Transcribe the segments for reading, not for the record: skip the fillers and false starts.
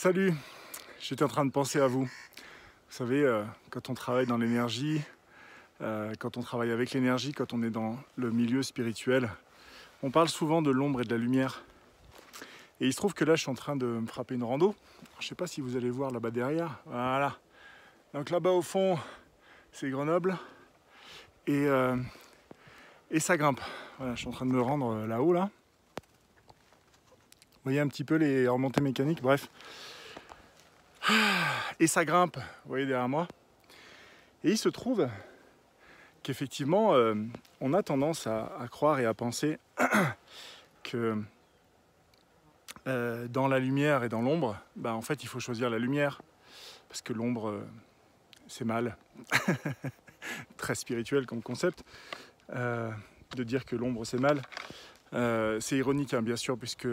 Salut, j'étais en train de penser à vous. Vous savez, quand on travaille dans l'énergie, quand on travaille avec l'énergie, quand on est dans le milieu spirituel, on parle souvent de l'ombre et de la lumière. Et il se trouve que là, je suis en train de me frapper une rando. Je ne sais pas si vous allez voir là-bas derrière. Voilà. Donc là-bas au fond, c'est Grenoble. Et ça grimpe. Voilà, je suis en train de me rendre là-haut, là. Vous voyez un petit peu les remontées mécaniques, bref. Et ça grimpe, vous voyez derrière moi. Et il se trouve qu'effectivement, on a tendance à croire et à penser que dans la lumière et dans l'ombre, en fait, il faut choisir la lumière. Parce que l'ombre, c'est mal. Très spirituel comme concept. De dire que l'ombre, c'est mal. C'est ironique, hein, bien sûr, puisque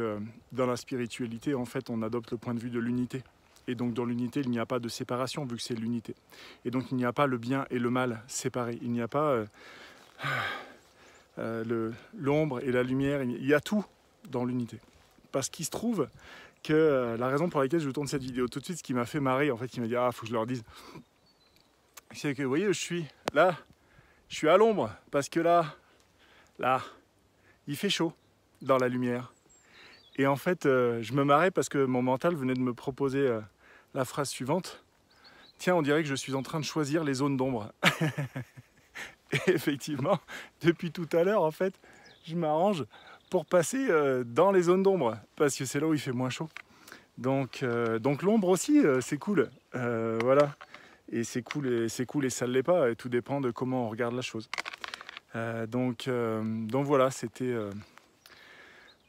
dans la spiritualité, en fait, on adopte le point de vue de l'unité. Et donc, dans l'unité, il n'y a pas de séparation, vu que c'est l'unité. Et donc, il n'y a pas le bien et le mal séparés. Il n'y a pas l'ombre et la lumière. Il y a tout dans l'unité. Parce qu'il se trouve que la raison pour laquelle je vous tourne cette vidéo tout de suite, ce qui m'a fait marrer, en fait, qui m'a dit « Ah, faut que je leur dise », c'est que, vous voyez, je suis à l'ombre, parce que là, il fait chaud dans la lumière. Et en fait, je me marrais parce que mon mental venait de me proposer la phrase suivante. Tiens, on dirait que je suis en train de choisir les zones d'ombre. Et effectivement, depuis tout à l'heure, en fait, je m'arrange pour passer dans les zones d'ombre, parce que c'est là où il fait moins chaud. Donc l'ombre aussi, c'est cool. Voilà. Et c'est cool et ça ne l'est pas. Et tout dépend de comment on regarde la chose. Donc voilà, c'était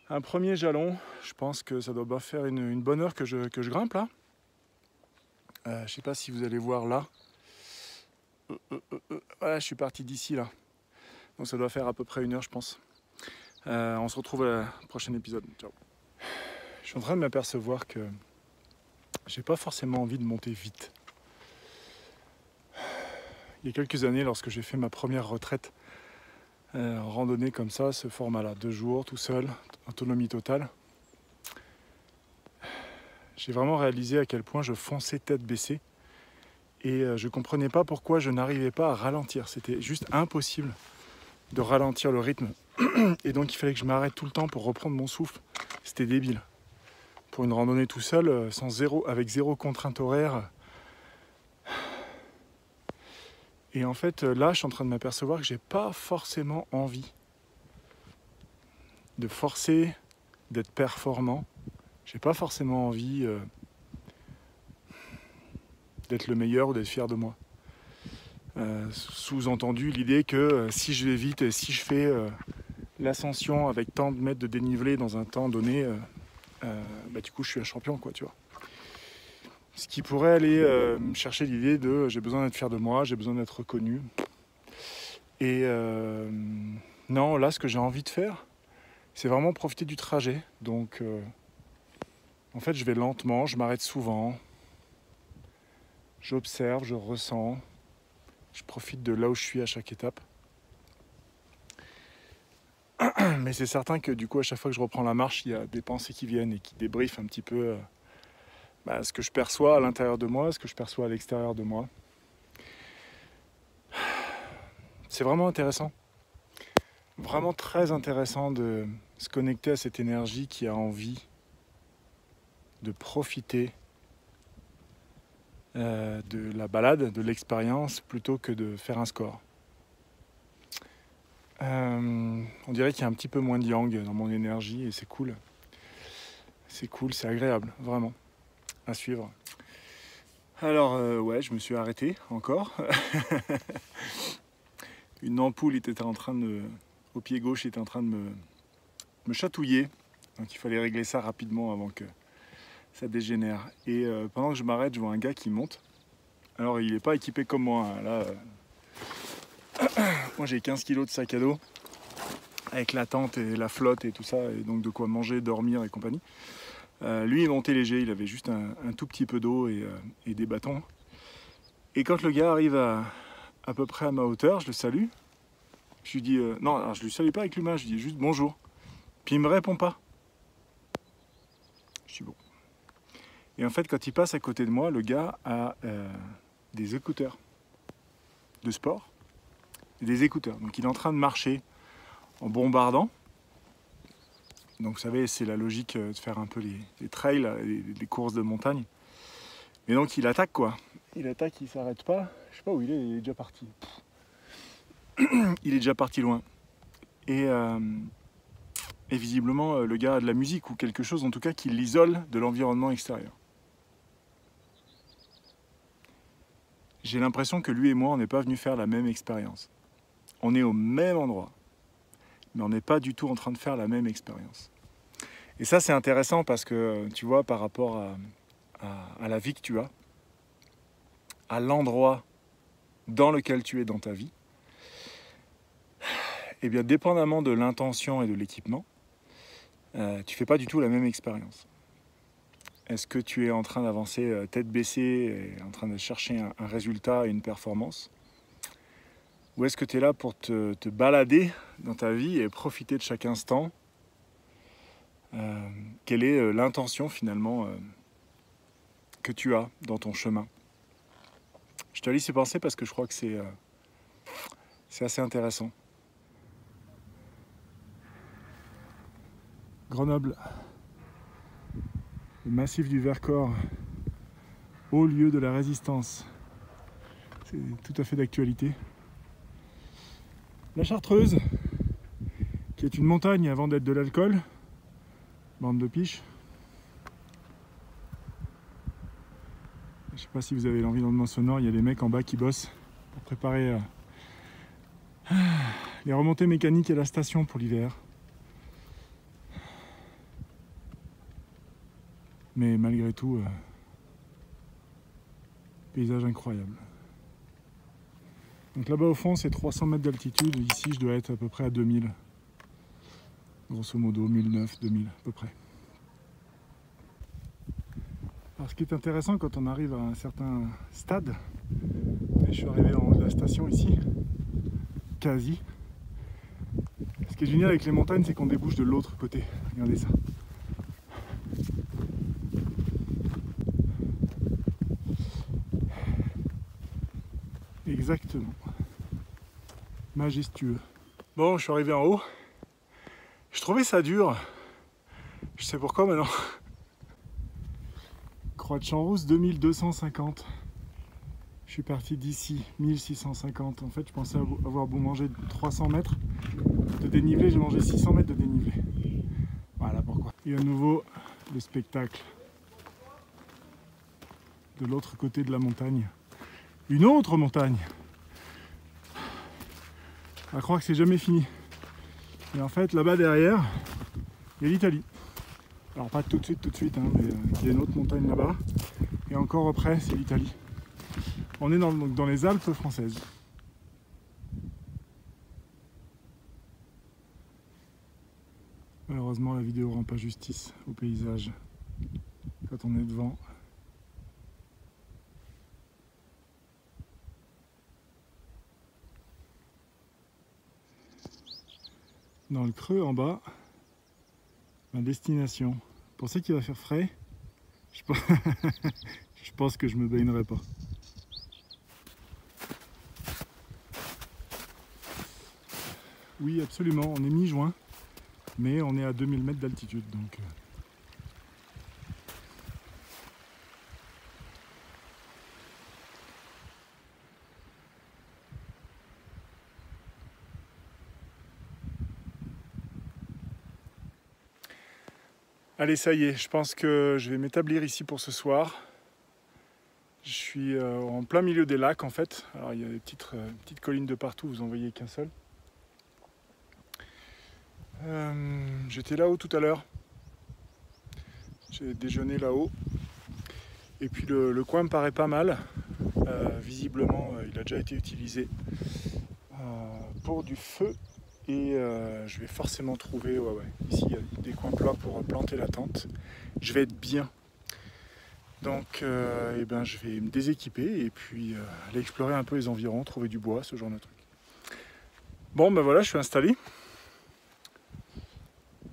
un premier jalon. Je pense que ça doit faire une bonne heure que je grimpe là. Je ne sais pas si vous allez voir là. Voilà, je suis parti d'ici là. Donc ça doit faire à peu près une heure, je pense. On se retrouve à la prochaine épisode. Ciao. Je suis en train de m'apercevoir que j'ai pas forcément envie de monter vite. Il y a quelques années, lorsque j'ai fait ma première retraite en randonnée comme ça, ce format-là, 2 jours, tout seul, autonomie totale, j'ai vraiment réalisé à quel point je fonçais tête baissée et je comprenais pas pourquoi je n'arrivais pas à ralentir. C'était juste impossible de ralentir le rythme. Et donc il fallait que je m'arrête tout le temps pour reprendre mon souffle. C'était débile. Pour une randonnée tout seul, avec zéro contrainte horaire. Et en fait, là, je suis en train de m'apercevoir que j'ai pas forcément envie de forcer, d'être performant. J'ai pas forcément envie d'être le meilleur ou d'être fier de moi. Sous-entendu l'idée que si je vais vite et si je fais l'ascension avec tant de mètres de dénivelé dans un temps donné, du coup je suis un champion, quoi, tu vois. Ce qui pourrait aller chercher l'idée de j'ai besoin d'être fier de moi, j'ai besoin d'être reconnu. Et non, là ce que j'ai envie de faire, c'est vraiment profiter du trajet. Donc en fait je vais lentement, je m'arrête souvent, j'observe, je ressens, je profite de là où je suis à chaque étape. Mais c'est certain que du coup à chaque fois que je reprends la marche, il y a des pensées qui viennent et qui débriefent un petit peu ce que je perçois à l'intérieur de moi, ce que je perçois à l'extérieur de moi. C'est vraiment intéressant. Vraiment très intéressant de se connecter à cette énergie qui a envie de profiter de la balade, de l'expérience, plutôt que de faire un score. On dirait qu'il y a un petit peu moins de yang dans mon énergie et c'est cool. C'est cool, c'est agréable, vraiment, à suivre. Alors, ouais, je me suis arrêté encore. Une ampoule au pied gauche était en train de me chatouiller. Donc il fallait régler ça rapidement avant que ça dégénère. Et pendant que je m'arrête, je vois un gars qui monte. Alors il n'est pas équipé comme moi. Hein. Là, moi j'ai 15 kilos de sac à dos, avec la tente et la flotte et tout ça, et donc de quoi manger, dormir et compagnie. Lui il montait léger, il avait juste un tout petit peu d'eau et des bâtons. Et quand le gars arrive à peu près à ma hauteur, je le salue. Je lui dis non, alors je lui salue pas avec l'humain, je lui dis juste bonjour. Puis il me répond pas. Je dis bon. Et en fait, quand il passe à côté de moi, le gars a des écouteurs de sport et des écouteurs. Donc il est en train de marcher en bombardant. Donc vous savez, c'est la logique de faire un peu les trails, les courses de montagne. Et donc il attaque quoi. Il attaque, il s'arrête pas. Je sais pas où il est déjà parti. Il est déjà parti loin. Et visiblement, le gars a de la musique ou quelque chose en tout cas qui l'isole de l'environnement extérieur. J'ai l'impression que lui et moi, on n'est pas venus faire la même expérience. On est au même endroit, mais on n'est pas du tout en train de faire la même expérience. Et ça, c'est intéressant parce que, tu vois, par rapport à la vie que tu as, à l'endroit dans lequel tu es dans ta vie, eh bien, dépendamment de l'intention et de l'équipement, tu ne fais pas du tout la même expérience. Est-ce que tu es en train d'avancer tête baissée et en train de chercher un résultat et une performance? Ou est-ce que tu es là pour te balader dans ta vie et profiter de chaque instant? Quelle est l'intention finalement que tu as dans ton chemin? Je te lis ces pensées parce que je crois que c'est assez intéressant. Grenoble, le massif du Vercors, haut lieu de la résistance. C'est tout à fait d'actualité. La Chartreuse, qui est une montagne avant d'être de l'alcool, bande de piches. Je sais pas si vous avez l'environnement sonore, il y a des mecs en bas qui bossent pour préparer les remontées mécaniques à la station pour l'hiver. Mais malgré tout, paysage incroyable. Donc là-bas au fond, c'est 300 mètres d'altitude. Ici, je dois être à peu près à 2000. Grosso modo, 1009, 2000 à peu près. Alors ce qui est intéressant quand on arrive à un certain stade, et je suis arrivé en haut de la station ici, quasi. Ce qui est génial avec les montagnes, c'est qu'on débouche de l'autre côté. Regardez ça. Exactement. Majestueux. Bon, je suis arrivé en haut. Je trouvais ça dur. Je sais pourquoi maintenant. Croix de Champs-Rousse, 2250. Je suis parti d'ici, 1650. En fait, je pensais avoir beau manger 300 mètres de dénivelé. J'ai mangé 600 mètres de dénivelé. Voilà pourquoi. Et à nouveau, le spectacle. De l'autre côté de la montagne. Une autre montagne. À croire que c'est jamais fini. Et en fait, là-bas derrière, il y a l'Italie. Alors pas tout de suite, hein, mais il y a une autre montagne là-bas. Et encore après, c'est l'Italie. On est dans les Alpes françaises. Malheureusement, la vidéo rend pas justice au paysage quand on est devant. Dans le creux en bas, ma destination. Vous pensez qu'il va faire frais? Je pense que je me baignerai pas. Oui, absolument, on est mi-juin, mais on est à 2000 mètres d'altitude, donc... Allez, ça y est, je pense que je vais m'établir ici pour ce soir. Je suis en plein milieu des lacs en fait. Alors il y a des petites collines de partout, vous en voyez qu'un seul. J'étais là-haut tout à l'heure. J'ai déjeuné là-haut. Et puis le coin me paraît pas mal. Visiblement, il a déjà été utilisé pour du feu. Et je vais forcément trouver, ici il y a des coins plats pour planter la tente. Je vais être bien. Donc je vais me déséquiper et puis aller explorer un peu les environs, trouver du bois, ce genre de truc. Bon ben voilà, je suis installé.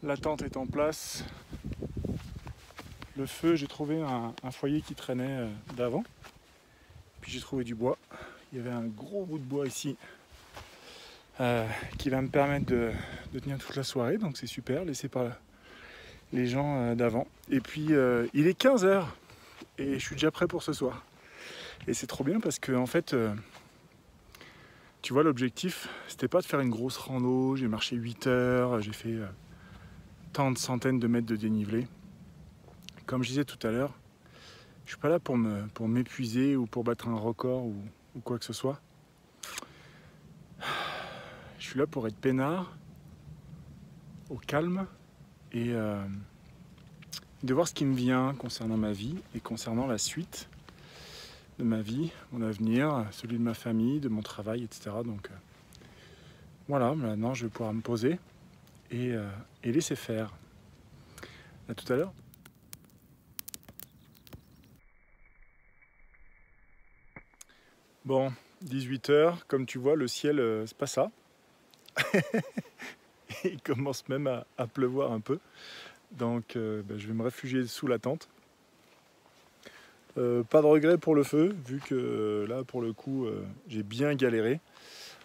La tente est en place. le feu, j'ai trouvé un foyer qui traînait d'avant. Puis j'ai trouvé du bois. Il y avait un gros bout de bois ici qui va me permettre de tenir toute la soirée. Donc c'est super, laissé par les gens d'avant. Et puis il est 15 h et je suis déjà prêt pour ce soir. Et c'est trop bien parce que en fait, tu vois, l'objectif, c'était pas de faire une grosse rando. J'ai marché 8 heures, j'ai fait tant de centaines de mètres de dénivelé. Comme je disais tout à l'heure, je suis pas là pour m'épuiser ou pour battre un record ou quoi que ce soit. Je suis là pour être peinard, au calme et de voir ce qui me vient concernant ma vie et concernant la suite de ma vie, mon avenir, celui de ma famille, de mon travail, etc. Donc voilà, maintenant je vais pouvoir me poser et laisser faire. À tout à l'heure. Bon, 18 h, comme tu vois, le ciel, c'est pas ça. Il commence même à pleuvoir un peu. Donc je vais me réfugier sous la tente. Pas de regret pour le feu, vu que là, pour le coup, j'ai bien galéré.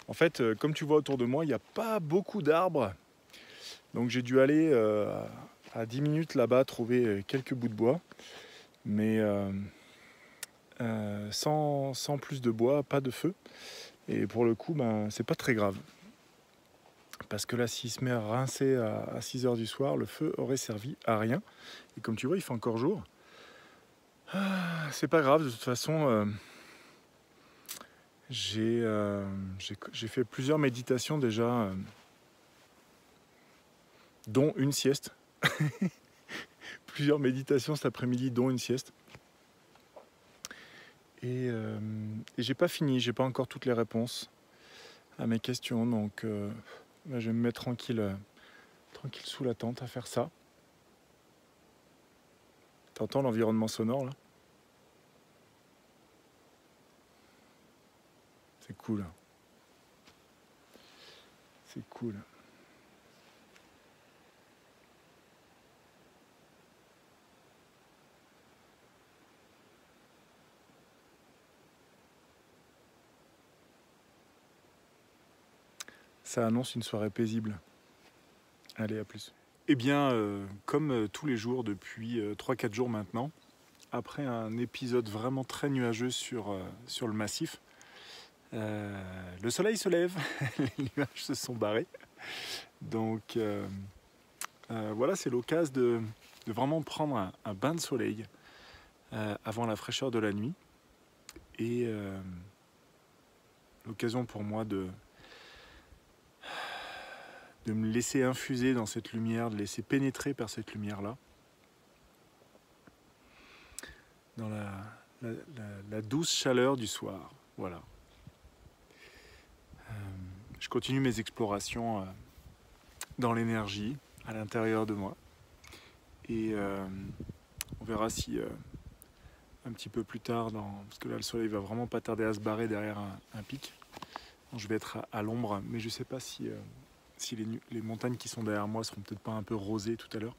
En fait, comme tu vois autour de moi, il n'y a pas beaucoup d'arbres. Donc j'ai dû aller à 10 minutes là-bas trouver quelques bouts de bois. Mais sans plus de bois, pas de feu. Et pour le coup, c'est pas très grave. Parce que là, s'il se met à rincer à 6 h du soir, le feu aurait servi à rien. Et comme tu vois, il fait encore jour. C'est pas grave, de toute façon, j'ai fait plusieurs méditations déjà, dont une sieste. Plusieurs méditations cet après-midi, dont une sieste. Et j'ai pas fini, j'ai pas encore toutes les réponses à mes questions, donc je vais me mettre tranquille sous la tente à faire ça. T'entends l'environnement sonore là? C'est cool. C'est cool. Ça annonce une soirée paisible. Allez, à plus. Eh bien, comme tous les jours depuis 3-4 jours maintenant, après un épisode vraiment très nuageux sur le massif, le soleil se lève, les nuages se sont barrés. Donc voilà, c'est l'occasion de vraiment prendre un bain de soleil avant la fraîcheur de la nuit. Et l'occasion pour moi de me laisser infuser dans cette lumière, de laisser pénétrer par cette lumière-là. Dans la douce chaleur du soir. Voilà. Je continue mes explorations dans l'énergie, à l'intérieur de moi. Et on verra si un petit peu plus tard, parce que là le soleil va vraiment pas tarder à se barrer derrière un pic. Donc, je vais être à l'ombre, mais je ne sais pas si les montagnes qui sont derrière moi seront peut-être pas un peu rosées tout à l'heure.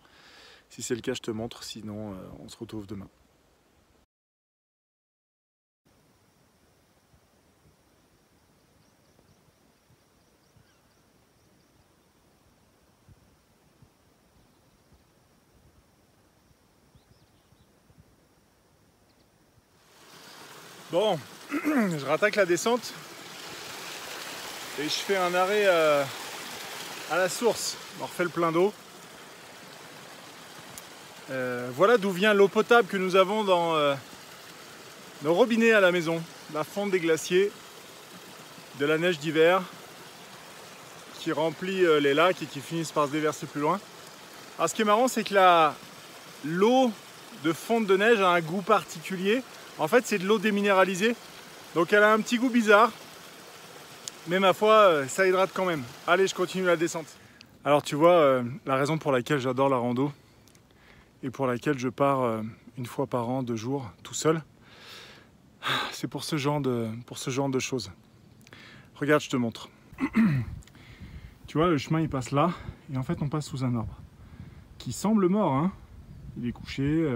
Si c'est le cas, je te montre, sinon on se retrouve demain. Bon, je rattaque la descente et je fais un arrêt à la source. On refait le plein d'eau. Voilà d'où vient l'eau potable que nous avons dans nos robinets à la maison. La fonte des glaciers, de la neige d'hiver qui remplit les lacs et qui finissent par se déverser plus loin. Alors ce qui est marrant, c'est que l'eau de fonte de neige a un goût particulier. En fait, c'est de l'eau déminéralisée, donc elle a un petit goût bizarre, mais ma foi, ça hydrate quand même. Allez, je continue la descente. Alors tu vois, la raison pour laquelle j'adore la rando, et pour laquelle je pars une fois par an, 2 jours, tout seul, c'est pour ce genre de choses. Regarde, je te montre. Tu vois, le chemin il passe là, et en fait on passe sous un arbre, qui semble mort, hein. Il est couché,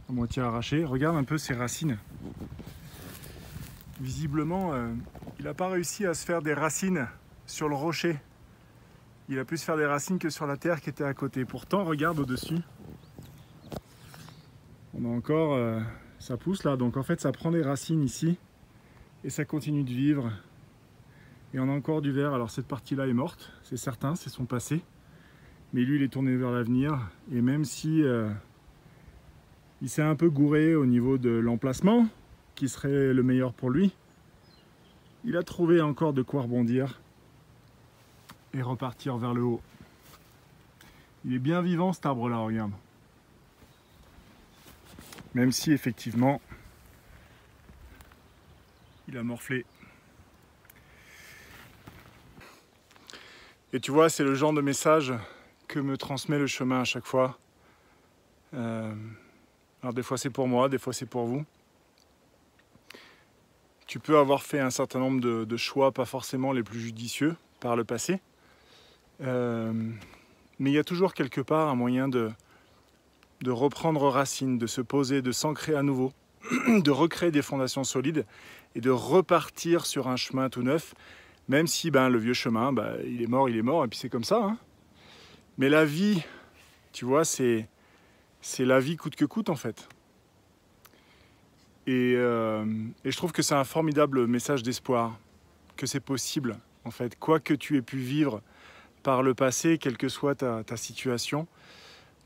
à moitié arraché. Regarde un peu ses racines. Visiblement, il n'a pas réussi à se faire des racines sur le rocher. Il a pu se faire des racines que sur la terre qui était à côté. Pourtant, regarde au-dessus. On a encore... ça pousse là, donc en fait ça prend des racines ici. Et ça continue de vivre. Et on a encore du vert. Alors cette partie-là est morte, c'est certain, c'est son passé. Mais lui, il est tourné vers l'avenir. Et même si il s'est un peu gouré au niveau de l'emplacement, qui serait le meilleur pour lui, il a trouvé encore de quoi rebondir et repartir vers le haut. Il est bien vivant cet arbre-là, regarde. Même si effectivement, il a morflé. Et tu vois, c'est le genre de message que me transmet le chemin à chaque fois. Alors des fois c'est pour moi, des fois c'est pour vous. Tu peux avoir fait un certain nombre de choix, pas forcément les plus judicieux par le passé. Mais il y a toujours quelque part un moyen de reprendre racine, de se poser, de s'ancrer à nouveau, de recréer des fondations solides et de repartir sur un chemin tout neuf, même si le vieux chemin, il est mort, et puis c'est comme ça. Hein. Mais la vie, tu vois, c'est la vie coûte que coûte en fait. Et je trouve que c'est un formidable message d'espoir, que c'est possible en fait, quoi que tu aies pu vivre par le passé, quelle que soit ta situation,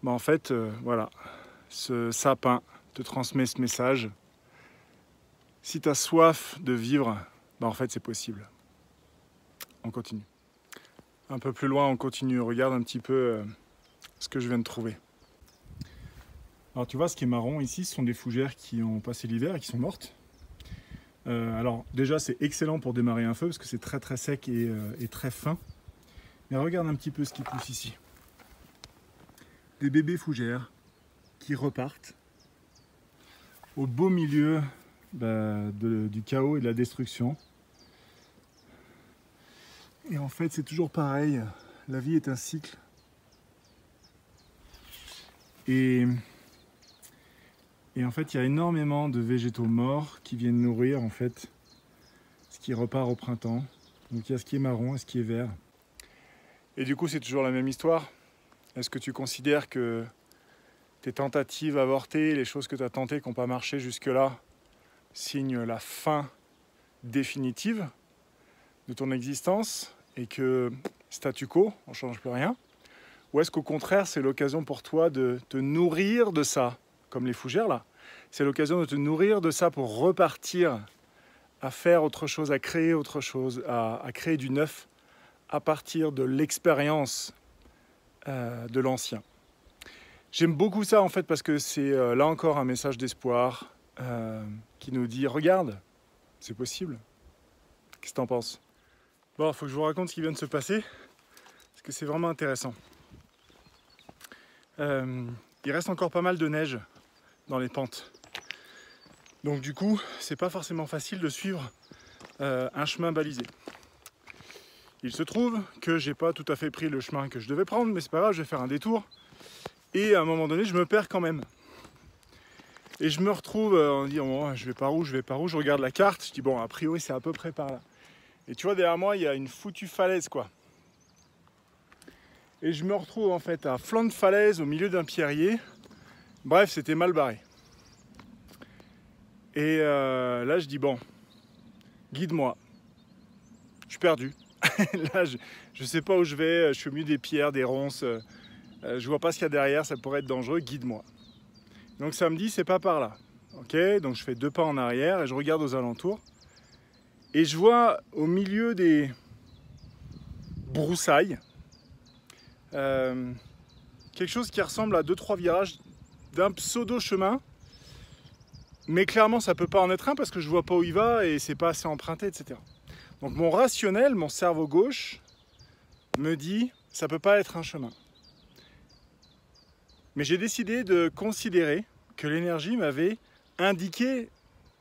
en fait, voilà, ce sapin te transmet ce message. Si tu as soif de vivre, en fait c'est possible. On continue. Un peu plus loin, on continue. Regarde un petit peu ce que je viens de trouver. Alors tu vois, ce qui est marrant ici, ce sont des fougères qui ont passé l'hiver et qui sont mortes. Alors déjà, c'est excellent pour démarrer un feu parce que c'est très très sec et très fin. Mais regarde un petit peu ce qui pousse ici. Des bébés fougères qui repartent au beau milieu du chaos et de la destruction. Et en fait, c'est toujours pareil. La vie est un cycle. Et en fait, il y a énormément de végétaux morts qui viennent nourrir en fait ce qui repart au printemps. Donc il y a ce qui est marron et ce qui est vert. Et du coup, c'est toujours la même histoire. Est-ce que tu considères que tes tentatives avortées, les choses que tu as tentées qui n'ont pas marché jusque-là, signent la fin définitive de ton existence et que statu quo, on ne change plus rien? Ou est-ce qu'au contraire, c'est l'occasion pour toi de te nourrir de ça, comme les fougères là? C'est l'occasion de te nourrir de ça pour repartir à faire autre chose, à créer autre chose, à créer du neuf à partir de l'expérience de l'ancien. J'aime beaucoup ça en fait parce que c'est là encore un message d'espoir qui nous dit regarde, c'est possible. Qu'est-ce que t'en penses? Bon, il faut que je vous raconte ce qui vient de se passer parce que c'est vraiment intéressant. Il reste encore pas mal de neige dans les pentes. Donc du coup, c'est pas forcément facile de suivre un chemin balisé. Il se trouve que j'ai pas tout à fait pris le chemin que je devais prendre, mais c'est pas grave, je vais faire un détour. Et à un moment donné, je me perds quand même. Et je me retrouve en disant, oh, je vais par où, je regarde la carte, je dis bon, a priori c'est à peu près par là. Et tu vois, derrière moi, il y a une foutue falaise, quoi. Et je me retrouve en fait à flanc de falaise, au milieu d'un pierrier. Bref, c'était mal barré. Et là, je dis bon, guide-moi. Je suis perdu. Là, je sais pas où je vais, je suis au milieu des pierres, des ronces. Je vois pas ce qu'il y a derrière, ça pourrait être dangereux, guide-moi. Donc ça me dit, c'est pas par là. Ok, donc je fais 2 pas en arrière et je regarde aux alentours. Et je vois au milieu des broussailles quelque chose qui ressemble à 2-3 virages d'un pseudo-chemin. Mais clairement, ça peut pas en être un parce que je vois pas où il va et c'est pas assez emprunté, etc. Donc mon rationnel, mon cerveau gauche, me dit, ça peut pas être un chemin. Mais j'ai décidé de considérer que l'énergie m'avait indiqué,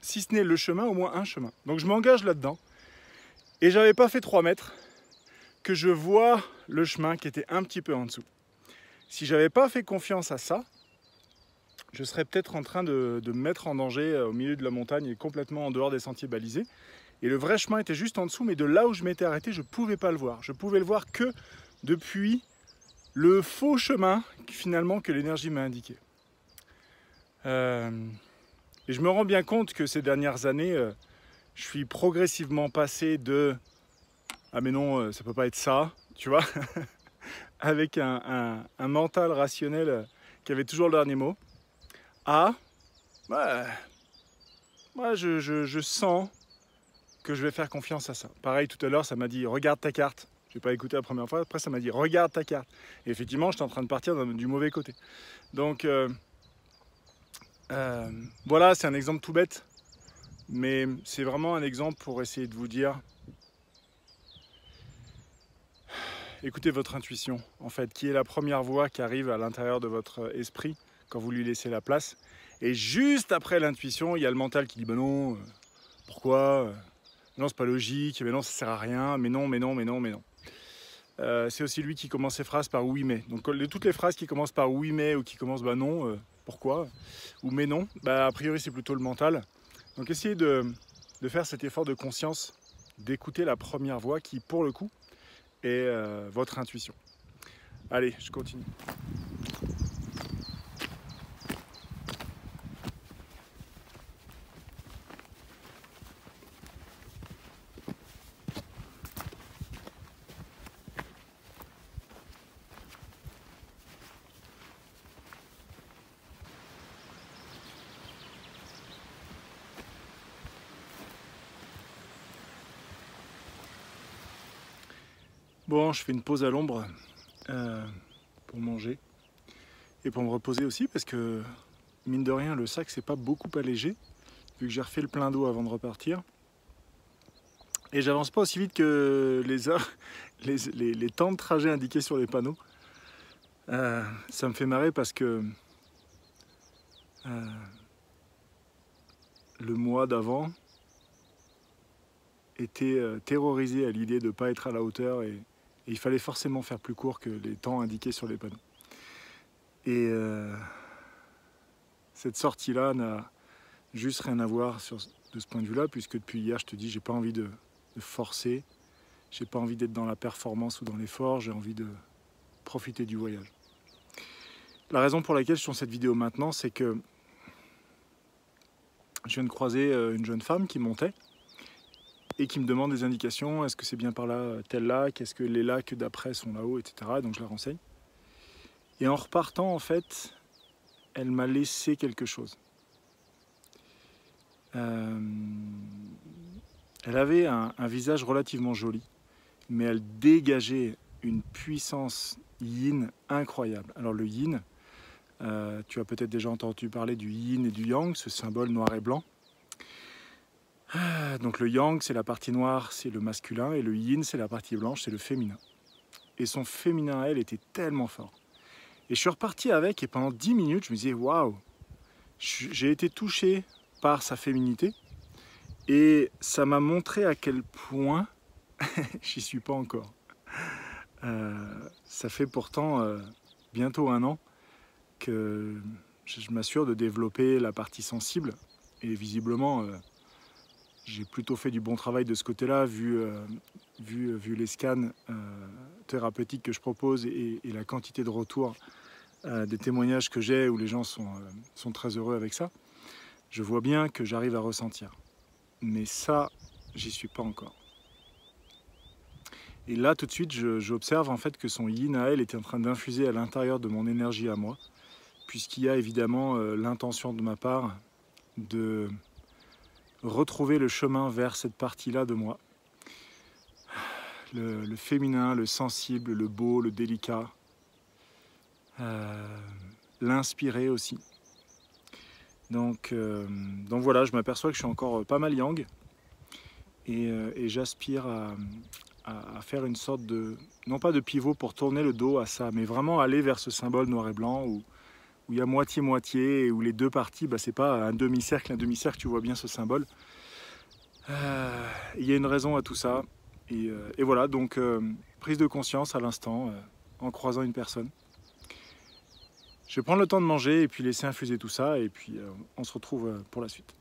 si ce n'est le chemin, au moins un chemin. Donc je m'engage là-dedans. Et j'avais pas fait 3 mètres que je vois le chemin qui était un petit peu en dessous. Si j'avais pas fait confiance à ça, je serais peut-être en train de me mettre en danger au milieu de la montagne et complètement en dehors des sentiers balisés. Et le vrai chemin était juste en dessous, mais de là où je m'étais arrêté, je ne pouvais pas le voir. Je pouvais le voir que depuis le faux chemin finalement que l'énergie m'a indiqué. Et je me rends bien compte que ces dernières années, je suis progressivement passé de « Ah mais non, ça peut pas être ça », tu vois, avec un mental rationnel qui avait toujours le dernier mot, à ouais, moi je sens que je vais faire confiance à ça. Pareil, tout à l'heure, ça m'a dit « Regarde ta carte ». Je n'ai pas écouté la première fois, après ça m'a dit « Regarde ta carte ». Et effectivement, j'étais en train de partir du mauvais côté. Donc voilà, c'est un exemple tout bête, mais c'est vraiment un exemple pour essayer de vous dire écoutez votre intuition, en fait, qui est la première voix qui arrive à l'intérieur de votre esprit quand vous lui laissez la place. Et juste après l'intuition, il y a le mental qui dit ben non, pourquoi non, c'est pas logique, mais non, ça sert à rien, mais non, mais non, mais non, mais non. C'est aussi lui qui commence ses phrases par oui, mais. Donc toutes les phrases qui commencent par oui, mais ou qui commencent bah non, pourquoi, ou mais non, bah a priori c'est plutôt le mental. Donc essayez de faire cet effort de conscience, d'écouter la première voix qui, pour le coup, est votre intuition. Allez, je continue. Bon, je fais une pause à l'ombre pour manger et pour me reposer aussi parce que mine de rien, le sac c'est pas beaucoup allégé vu que j'ai refait le plein d'eau avant de repartir. Et j'avance pas aussi vite que les heures, les temps de trajet indiqués sur les panneaux. Ça me fait marrer parce que le mois d'avant était terrorisé à l'idée de ne pas être à la hauteur et il fallait forcément faire plus court que les temps indiqués sur les panneaux. Et cette sortie-là n'a juste rien à voir de ce point de vue-là, puisque depuis hier, je te dis, j'ai pas envie de forcer, j'ai pas envie d'être dans la performance ou dans l'effort, j'ai envie de profiter du voyage. La raison pour laquelle je tourne cette vidéo maintenant, c'est que je viens de croiser une jeune femme qui montait et qui me demande des indications. Est-ce que c'est bien par là, tel lac? Est-ce que les lacs d'après sont là-haut, etc. Donc je la renseigne. Et en repartant, en fait, elle m'a laissé quelque chose. Elle avait un visage relativement joli, mais elle dégageait une puissance yin incroyable. Alors le yin, tu as peut-être déjà entendu parler du yin et du yang, ce symbole noir et blanc. Donc le yang, c'est la partie noire, c'est le masculin, et le yin, c'est la partie blanche, c'est le féminin. Et son féminin à elle était tellement fort. Et je suis reparti avec, et pendant 10 minutes, je me disais, waouh, j'ai été touché par sa féminité, et ça m'a montré à quel point, j'y suis pas encore. Ça fait pourtant bientôt 1 an que je m'assure de développer la partie sensible, et visiblement, j'ai plutôt fait du bon travail de ce côté-là, vu les scans thérapeutiques que je propose et la quantité de retours des témoignages que j'ai où les gens sont très heureux avec ça. Je vois bien que j'arrive à ressentir. Mais ça, j'y suis pas encore. Et là, tout de suite, j'observe en fait que son yin à elle était en train d'infuser à l'intérieur de mon énergie à moi, puisqu'il y a évidemment l'intention de ma part de retrouver le chemin vers cette partie-là de moi. Le féminin, le sensible, le beau, le délicat. L'inspirer aussi. Donc voilà, je m'aperçois que je suis encore pas mal yang et j'aspire à faire une sorte de, non pas de pivot pour tourner le dos à ça, mais vraiment aller vers ce symbole noir et blanc où il y a moitié-moitié et où les deux parties, bah, c'est pas un demi-cercle, tu vois bien ce symbole. Il y a une raison à tout ça et voilà, donc prise de conscience à l'instant en croisant une personne. Je vais prendre le temps de manger et puis laisser infuser tout ça et puis on se retrouve pour la suite.